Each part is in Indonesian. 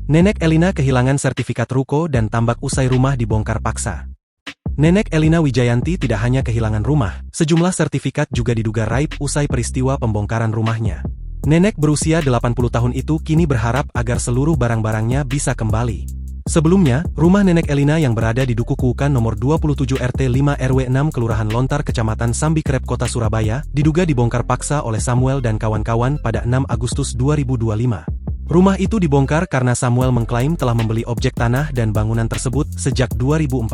Nenek Elina kehilangan sertifikat ruko dan tambak usai rumah dibongkar paksa. Nenek Elina Wijayanti tidak hanya kehilangan rumah, sejumlah sertifikat juga diduga raib usai peristiwa pembongkaran rumahnya. Nenek berusia 80 tahun itu kini berharap agar seluruh barang-barangnya bisa kembali. Sebelumnya, rumah Nenek Elina yang berada di Duku Kuukan nomor 27 RT 5 RW 6 Kelurahan Lontar Kecamatan Sambikrep Kota Surabaya, diduga dibongkar paksa oleh Samuel dan kawan-kawan pada 6 Agustus 2025. Rumah itu dibongkar karena Samuel mengklaim telah membeli objek tanah dan bangunan tersebut sejak 2014.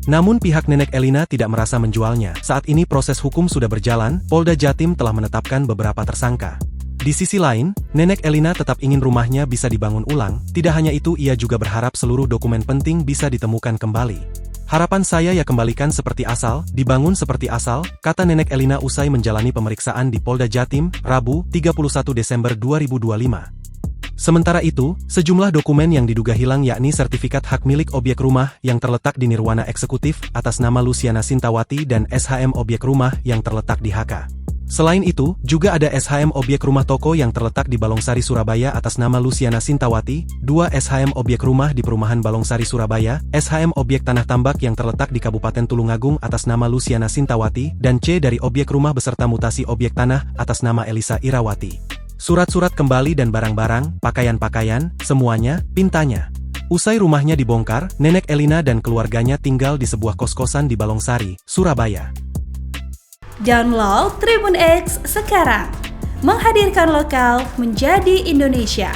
Namun pihak Nenek Elina tidak merasa menjualnya. Saat ini proses hukum sudah berjalan, Polda Jatim telah menetapkan beberapa tersangka. Di sisi lain, Nenek Elina tetap ingin rumahnya bisa dibangun ulang. Tidak hanya itu, ia juga berharap seluruh dokumen penting bisa ditemukan kembali. Harapan saya ya kembalikan seperti asal, dibangun seperti asal, kata Nenek Elina usai menjalani pemeriksaan di Polda Jatim, Rabu, 31 Desember 2025. Sementara itu, sejumlah dokumen yang diduga hilang yakni sertifikat hak milik objek rumah yang terletak di Nirwana Eksekutif atas nama Luciana Sintawati dan SHM objek rumah yang terletak di HK. Selain itu, juga ada SHM objek rumah toko yang terletak di Balongsari Surabaya atas nama Luciana Sintawati, 2 SHM objek rumah di Perumahan Balongsari Surabaya, SHM objek tanah tambak yang terletak di Kabupaten Tulungagung atas nama Luciana Sintawati, dan C dari objek rumah beserta mutasi objek tanah atas nama Elisa Irawati. Surat-surat kembali dan barang-barang, pakaian-pakaian, semuanya, pintanya. Usai rumahnya dibongkar, Nenek Elina dan keluarganya tinggal di sebuah kos-kosan di Balongsari, Surabaya. Download Tribun X sekarang, menghadirkan lokal menjadi Indonesia.